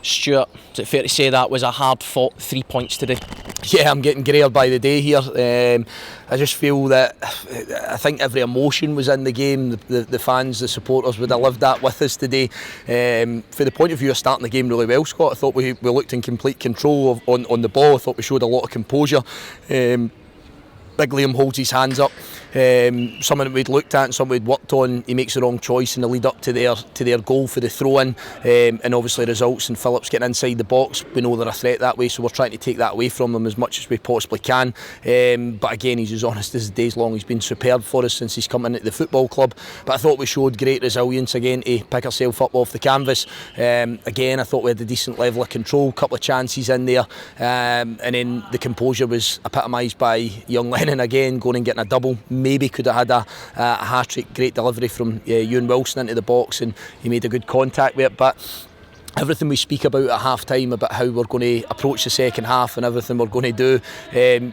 Stuart, is it fair to say that was a hard-fought 3 points today? Yeah, I'm getting greyer by the day here. I just feel that I think every emotion was in the game. The fans, the supporters would have lived that with us today. For the point of view of starting the game really well, Scott, I thought we looked in complete control on the ball. I thought we showed a lot of composure. Big Liam holds his hands up. Something that we'd looked at and something we'd worked on. He makes the wrong choice in the lead up to their goal for the throw in, and obviously results in Phillips getting inside the box. We know they're a threat that way, so we're trying to take that away from them as much as we possibly can. But again, he's as honest as the day's long. He's been superb for us since he's come into the football club. But I thought we showed great resilience again to pick ourselves up off the canvas. Again, I thought we had a decent level of control, couple of chances in there, and then the composure was epitomised by young Lennon again, going and getting a double. Maybe could have had a hat-trick, great delivery from Ewan Wilson into the box, and he made a good contact with it. But everything we speak about at half time, about how we're going to approach the second half and everything we're going to do,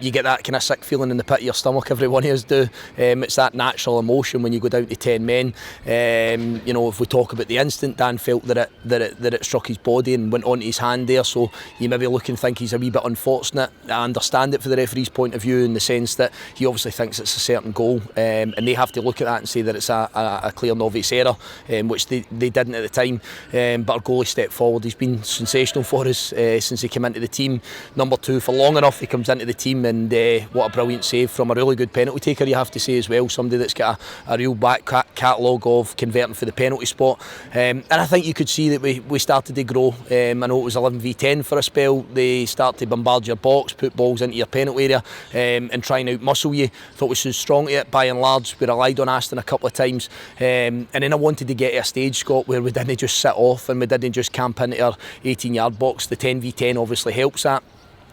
you get that kind of sick feeling in the pit of your stomach, every one of us do. It's that natural emotion when you go down to 10 men. You know, if we talk about the instant, Dan felt that it struck his body and went onto his hand there, so you maybe look and think he's a wee bit unfortunate. I understand it for the referee's point of view in the sense that he obviously thinks it's a certain goal, and they have to look at that and say that it's a clear novice error, which they didn't at the time. But our goalie stepped forward. He's been sensational for us since he came into the team. Number 2 for long enough, he comes into the team, and what a brilliant save from a really good penalty taker, you have to say as well. Somebody that's got a real back catalogue of converting for the penalty spot. And I think you could see that we started to grow. I know it was 11v10 for a spell. They start to bombard your box, put balls into your penalty area, and try and outmuscle you. Thought we stood strong at it by and large. We relied on Aston a couple of times, and then I wanted to get to a stage, Scott, where we didn't just sit off and we didn't just camp into our 18-yard box. The 10v10 obviously helps that.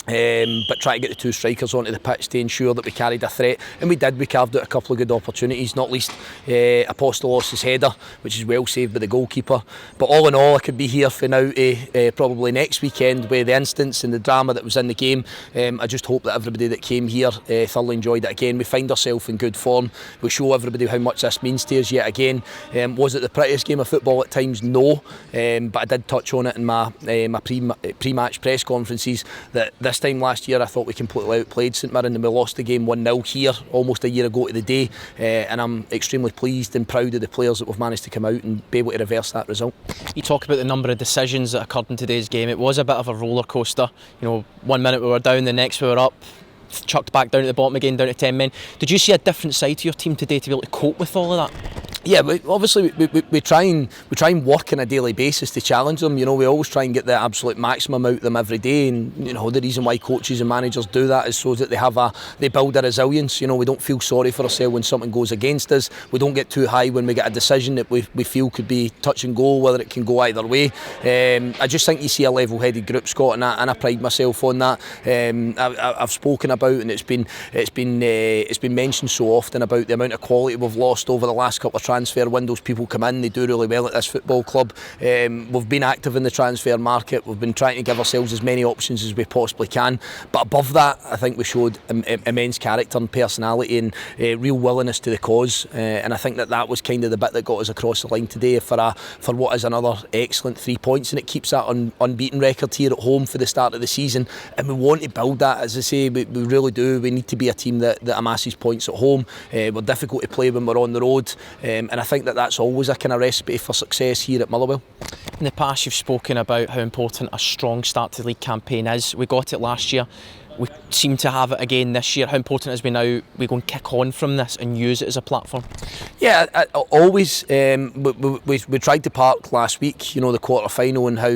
But try to get the 2 strikers onto the pitch to ensure that we carried a threat, and we did. We carved out a couple of good opportunities, not least Apostolos' header, which is well saved by the goalkeeper. But all in all, I could be here for now to probably next weekend with the instance and the drama that was in the game. I just hope that everybody that came here thoroughly enjoyed it again. We find ourselves in good form. We show everybody how much this means to us yet again. Was it the prettiest game of football at times? No, but I did touch on it in my pre-match press conferences that this time last year I thought we completely outplayed St Mirren, and we lost the game 1-0 here almost a year ago to the day, and I'm extremely pleased and proud of the players that we've managed to come out and be able to reverse that result. You talk about the number of decisions that occurred in today's game. It was a bit of a roller coaster. You know, 1 minute we were down, the next we were up, chucked back down at the bottom again, down to 10 men. Did you see a different side to your team today to be able to cope with all of that? Yeah, obviously we try and work on a daily basis to challenge them. You know, we always try and get the absolute maximum out of them every day, and you know the reason why coaches and managers do that is so that they build a resilience. You know, we don't feel sorry for ourselves when something goes against us. We don't get too high when we get a decision that we feel could be touch and go, whether it can go either way. I just think you see a level-headed group, Scott, and I pride myself on that. I've spoken about, and it's been mentioned so often about the amount of quality we've lost over the last couple of transfer windows. People come in, they do really well at this football club. We've been active in the transfer market. We've been trying to give ourselves as many options as we possibly can. But above that, I think we showed immense character and personality and real willingness to the cause. And I think that was kind of the bit that got us across the line today for what is another excellent 3 points, and it keeps that unbeaten record here at home for the start of the season. And we want to build that, as I say, we really do. We need to be a team that amasses points at home. We're difficult to play when we're on the road. And I think that's always a kind of recipe for success here at Motherwell. In the past you've spoken about how important a strong start to the league campaign is. We got it last year. We seem to have it again this year. How important is we now we go and kick on from this and use it as a platform? Yeah, always. We tried to park last week, you know, the quarter final, and how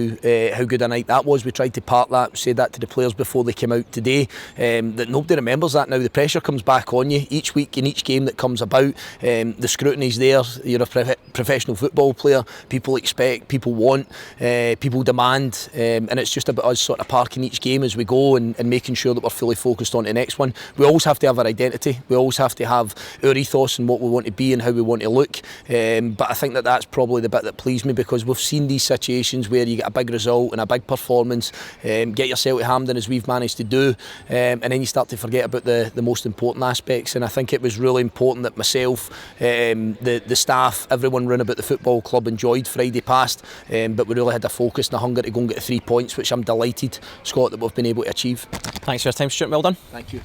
good a night that was. We tried to park that, said that to the players before they came out today, that nobody remembers that now. The pressure comes back on you each week in each game that comes about. The scrutiny's there. You're a professional football player. People expect, people want, people demand, and it's just about us sort of parking each game as we go and making sure sure that we're fully focused on the next one. We always have to have our identity. We always have to have our ethos and what we want to be and how we want to look. But I think that that's probably the bit that pleased me, because we've seen these situations where you get a big result and a big performance, get yourself to Hampden as we've managed to do, and then you start to forget about the most important aspects. And I think it was really important that myself, the staff, everyone round about the football club enjoyed Friday past, but we really had a focus and a hunger to go and get the 3 points, which I'm delighted, Scott, that we've been able to achieve. Thanks for your time, Stuart. Well done. Thank you.